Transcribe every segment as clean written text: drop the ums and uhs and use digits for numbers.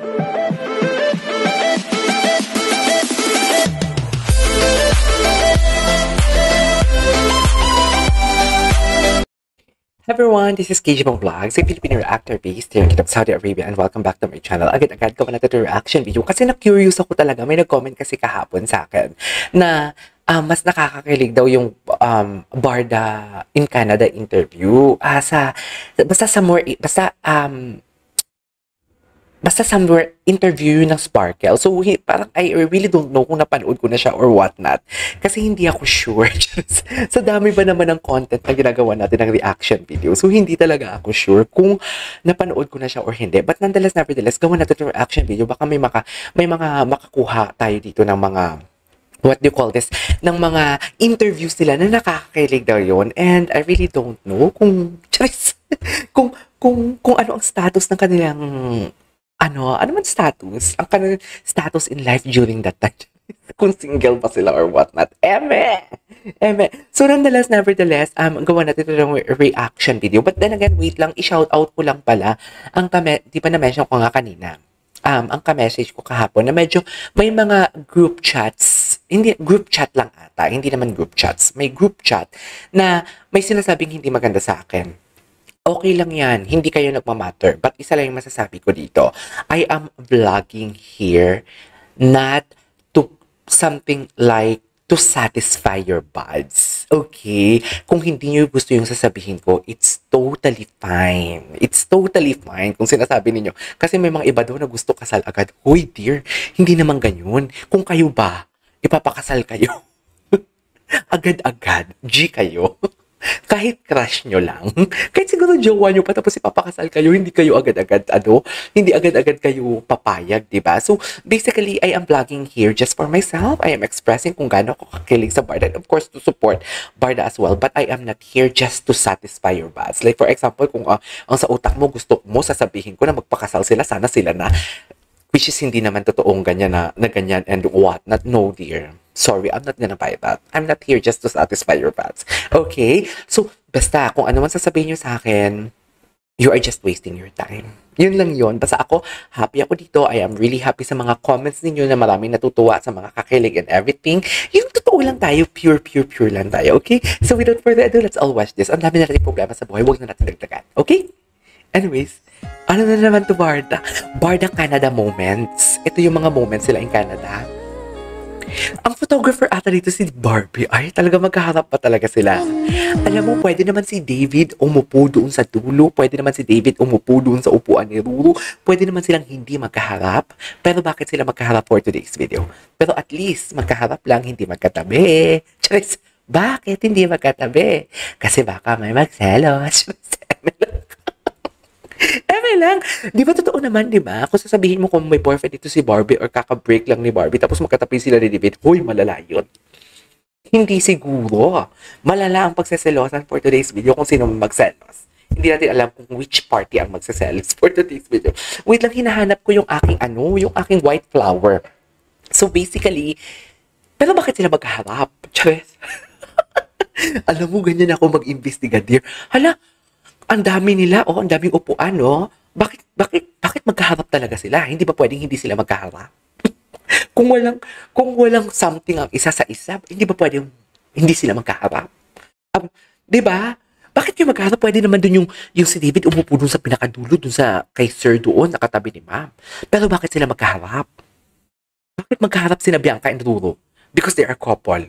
Everyone, this is KG Bong Vlogs, a Filipino reactor based here in Kingdom, Saudi Arabia, and welcome back to my channel. Agad-agad ko na ito reaction video kasi na-curious ako talaga. May nag-comment kasi kahapon sa akin na mas nakakakilig daw yung Barda in Canada interview. Basta somewhere interview ng Sparkle. So, parang I really don't know kung napanood ko na siya or whatnot. Kasi hindi ako sure. Sa dami ba naman ng content na ginagawa natin ng reaction video. So, hindi talaga ako sure kung napanood ko na siya or hindi. But nevertheless, gawa natin yung reaction video. Baka may mga makakuha tayo dito ng mga what do you call this, ng mga interviews nila na nakakakilig daw yun. And I really don't know kung ano ang status ng kanilang ano man status? Ang kanilang status in life during that time. Kung single pa sila or whatnot. Eme! So, nevertheless, gawa natin ito ng reaction video. But then again, wait lang, i-shout out ko lang pala. Di pa na-mention ko nga kanina. Ang ka-message ko kahapon na medyo may mga group chats. Hindi, group chat lang ata. Hindi naman group chats. May group chat na may sinasabing hindi maganda sa akin. Okay lang yan. Hindi kayo nagmamatter. But isa lang yung masasabi ko dito. I am vlogging here not to something like to satisfy your buds. Okay? Kung hindi nyo gusto yung sasabihin ko, it's totally fine. It's totally fine kung sinasabi ninyo. Kasi may mga iba daw na gusto kasal agad. Hoy dear, hindi naman ganyan. Kung kayo ba, ipapakasal kayo. Agad-agad. G kayo. Kahit crush nyo lang, kahit siguro jowa nyo pa tapos ipapakasal kayo, hindi kayo agad-agad, hindi agad-agad kayo papayag, diba? So, basically, I am vlogging here just for myself. I am expressing kung gaano ako kakilig sa Barda. And of course, to support Barda as well. But I am not here just to satisfy your buds. Like, for example, kung ang sa utak mo, gusto mo, sasabihin ko na magpakasal sila, sana sila na. Which is hindi naman totoong ganyan na ganyan and what not. No, dear. Sorry, I'm not gonna buy that. I'm not here just to satisfy your buds. Okay? So, basta, kung ano man sasabihin nyo sa akin, you are just wasting your time. Yun lang yun. Basta ako, happy ako dito. I am really happy sa mga comments ninyo na maraming natutuwa sa mga kakilig and everything. Yung totoo lang tayo, pure lang tayo. Okay? So, without further ado, let's all watch this. Ang dami na natin problema sa buhay. Huwag na natin dagdagan. Okay? Anyways, ano na naman to Barda? Barda Canada moments. Ito yung mga moments sila in Canada. Ang photographer ata dito si Barbie. Ay, talaga magkaharap pa talaga sila. Alam mo, pwede naman si David umupo doon sa dulo. Pwede naman si David umupo doon sa upuan ni Ruru. Pwede naman silang hindi magkaharap. Pero bakit sila magkaharap for today's video? Pero at least, magkaharap lang, hindi magkatabi. Charis, bakit hindi magkatabi? Kasi baka may magselos. Lang. Di ba totoo naman, di ba? Kung sasabihin mo kung may boyfriend dito si Barbie or kaka-break lang ni Barbie tapos magkatabi sila ni David, hoy, malala yun. Hindi siguro. Malala ang pagseselosan for today's video kung sino magselos. Hindi natin alam kung which party ang magseselos for today's video. Wait lang, hinahanap ko yung aking white flower. So basically, pero bakit sila magkaharap? Charis. Alam mo, ganyan ako mag-investiga, dear. Hala, ang dami nila, ang daming upuan, Bakit magkaharap talaga sila? Hindi ba pwedeng hindi sila magkaharap? kung walang something ang isa sa isa, hindi ba pwedeng hindi sila magkaharap? 'Di ba? Bakit yung magkaharap? Pwede naman dun yung si David umupo dun sa pinakadulo, dun sa kay Sir doon, nakatabi ni Ma'am. Pero bakit sila magkaharap? Bakit magkaharap sina Bianca and Ruru? Because they are couple.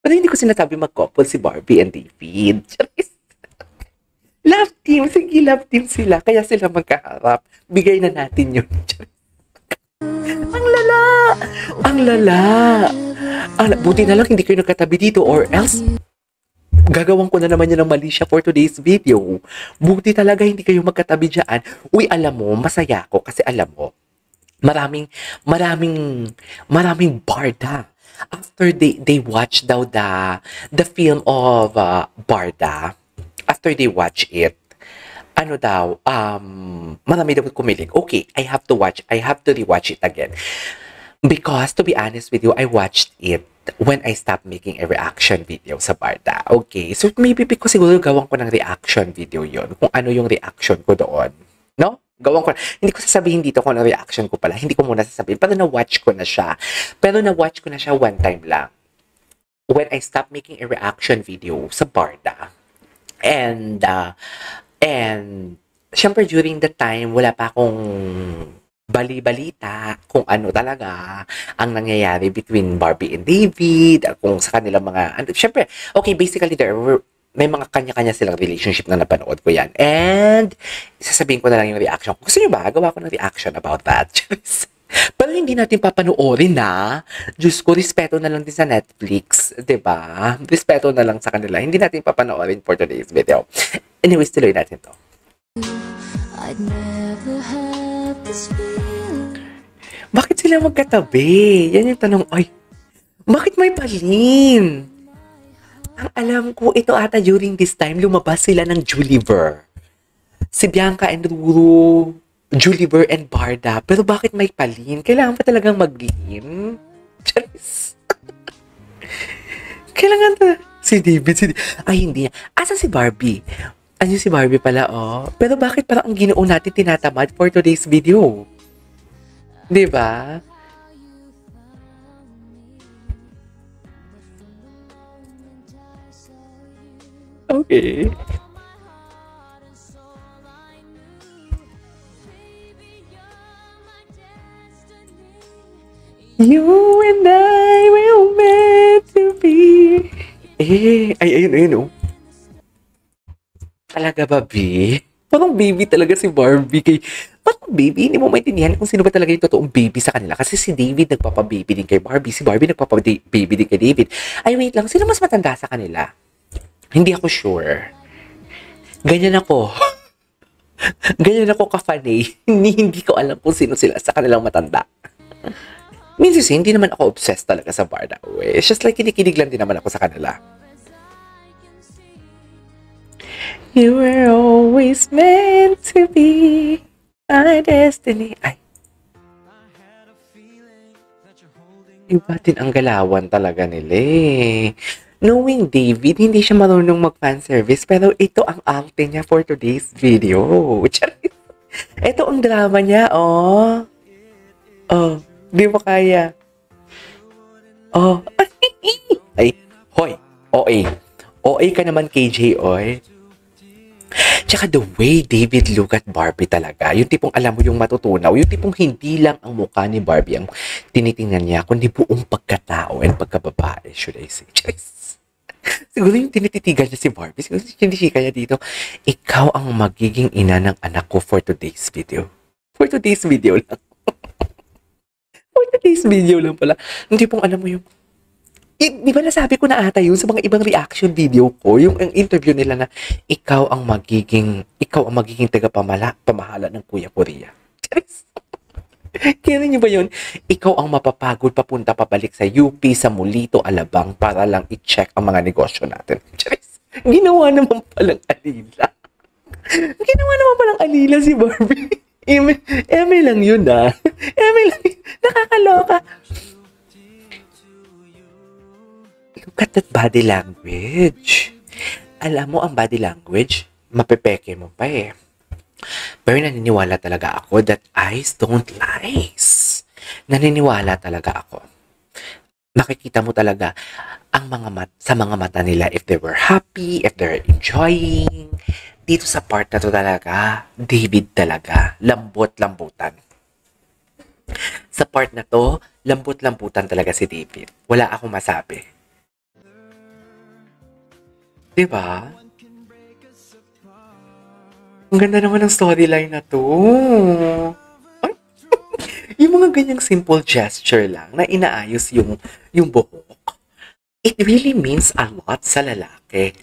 Pero hindi ko sinasabi mag-couple si Barbie and David. Love team. Sige, love team sila. Kaya sila magkaharap. Bigay na natin yun. Ang lala! Ang lala! Buti na lang hindi kayo nagkatabi dito or else gagawin ko na naman yan ng mali siya for today's video. Buti talaga hindi kayo magkatabi dyan. Uy, alam mo, masaya ako kasi alam mo, maraming Barda. After they watch daw the film of Barda, after they watch it, marami daw kumilig. Okay, I have to rewatch it again. Because, to be honest with you, I watched it when I stopped making a reaction video sa Barda. Okay, so maybe because siguro gawin ko ng reaction video yon kung ano yung reaction ko doon. No? Gawan ko. Hindi ko sasabihin dito kung ano reaction ko pala. Hindi ko muna sasabihin. Pero na-watch ko na siya. Pero na-watch ko na siya one time lang. When I stopped making a reaction video sa Barda. And syempre during the time, wala pa akong bali-balita kung ano talaga ang nangyayari between Barbie and David, kung sa kanilang mga, syempre, okay, basically may mga kanya-kanya silang relationship na napanood ko yan. And sasabihin ko na lang yung reaction. Gusto nyo ba? Gawa ko ng reaction about that. Pero hindi natin papanoorin na. Diyos ko, respeto na lang din sa Netflix. 'Di ba? Respeto na lang sa kanila. Hindi natin papanoorin for today's video. Anyways, tuloy natin to. I'd never have this feeling. Bakit sila magkatabi? Yan yung tanong. Ay, bakit may palin? Ang alam ko, ito ata during this time, lumabas sila ng Juliver. Si Bianca and Ruru, Juliver and Barda. Pero bakit may palin? Kailangan pa talagang maglihim? Charis. Kailangan na. Si David. Ay, hindi. Asa si Barbie? Ano si Barbie pala, oh. Pero bakit parang ang ginoo natin tinatamad for today's video? Diba? Okay. You and I will meant to be. Ayun, oh. Talaga ba, B? Parang baby talaga si Barbie. Parang baby, hindi mo maintindihan kung sino ba talaga yung totoong baby sa kanila. Kasi si David nagpapababy din kay Barbie. Si Barbie nagpapababy din kay David. Ay, wait lang. Sino mas matanda sa kanila? Hindi ako sure. Ganyan ako. Ganyan ako ka-funny. Hindi ko alam kung sino sila sa kanilang matanda. Minsan hindi naman ako obsessed talaga sa Barda. It's just like kinikinig lang din naman ako sa kanila. You were always meant to be my destiny. Ay. Iba din ang galawan talaga nila eh. Knowing David, hindi siya marunong mag-fanservice, pero ito ang arte niya for today's video. Ito ang drama niya, oh. Oh, di mo kaya. Oh. Ay, hoy, OA. OA ka naman, KJ, oy. Tsaka the way David look at Barbie talaga, yung tipong alam mo yung matutunaw, yung tipong hindi lang ang mukha ni Barbie ang tinitingnan niya, kundi buong pagkatao and pagkababae, should I say. Siguro yung tinititigan niya si Barbie, siguro hindi siya kaya dito, ikaw ang magiging ina ng anak ko for today's video. For today's video lang. For today's video lang pala. Yung tipong alam mo yung, di ba nasabi ko na ata yun sa mga ibang reaction video ko, yung interview nila na ikaw ang magiging pamahala ng Kuya Korea. Kaya niyo ba yun? Ikaw ang mapapagod papunta pabalik sa UP, sa Mulito, Alabang para lang i-check ang mga negosyo natin. Ginawa naman palang alila. Ginawa naman palang alila si Barbie. Eme lang yun ah. Eme lang yun. Nakakaloka. Look at that body language. Alam mo, ang body language, mapepeke mo pa eh. Pero naniniwala talaga ako that eyes don't lies. Naniniwala talaga ako. Makikita mo talaga ang sa mga mata nila if they were happy, if they're enjoying. Dito sa part na to talaga, David talaga, lambot-lambutan. Sa part na to, lambot-lambutan talaga si David. Wala akong masabi. Diba? Ang ganda naman ng storyline na to. Ay, yung mga ganyang simple gesture lang na inaayos yung buhok. It really means a lot sa lalaki.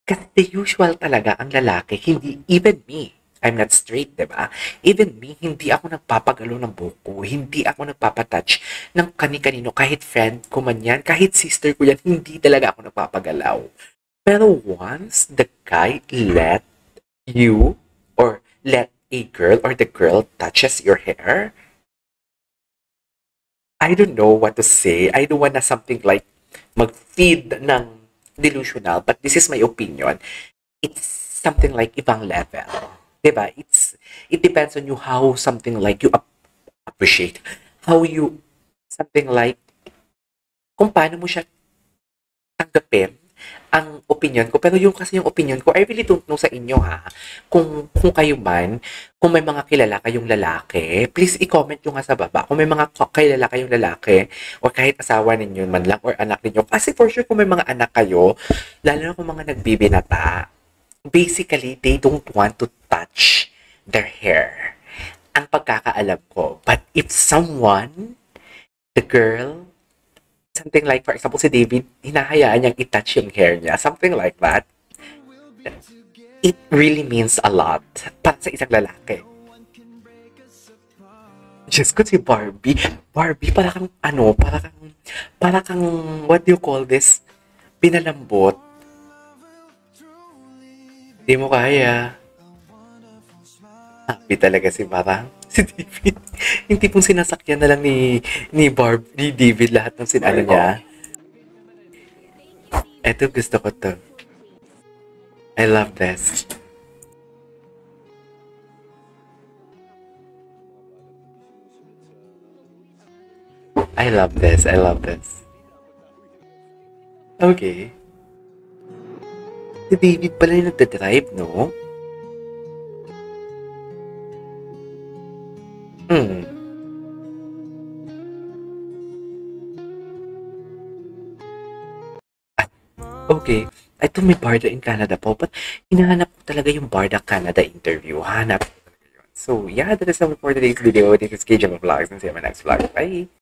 Kasi the usual talaga ang lalaki, hindi, even me, I'm not straight, diba? Even me, hindi ako nagpapagalo ng buko. Hindi ako nagpapatouch ng kani-kanino. Kahit friend ko man yan, kahit sister ko yan, hindi talaga ako nagpapagalaw. Pero once the guy let you or let a girl or the girl touches your hair, I don't know what to say. I don't want na something like mag-feed ng delusional, but this is my opinion. It's something like ibang level. 'Di ba? It depends on you how something like you appreciate, how you something like kung paano mo siya tanggapin ang opinion ko. Pero yung kasi yung opinion ko, I really don't know sa inyo ha. Kung kayo man, kung may mga kilala kayong lalaki, please i-comment nyo nga sa baba. Kung may mga kilala kayong lalaki, or kahit asawa ninyo man lang, or anak ninyo. Kasi for sure, kung may mga anak kayo, lalo na kung mga nagbibinata, basically, they don't want to touch their hair. Ang pagkakaalam ko. But if someone, the girl, something like, for example, si David, hinahayaan niyang i-touch yung hair niya. Something like that. It really means a lot para sa isang lalaki. Diyos ko, si Barbie. Barbie, para kang, what do you call this? Pinalambot. Di mo kaya. Happy talaga si David. Yung tipong sinasakyan na lang ni David lahat ng sinano niya. Eto, gusto ko to. I love this. I love this. I love this. Okay. Si David pala yung nagdadrive, no? Hmm. Okay. Ito may Barda in Canada po. But hinahanap ko talaga yung Barda Canada interview. Hanap ko talaga yun. So, yeah, that is all for today's video. This is KJ Vlogs and see you in my next vlog. Bye!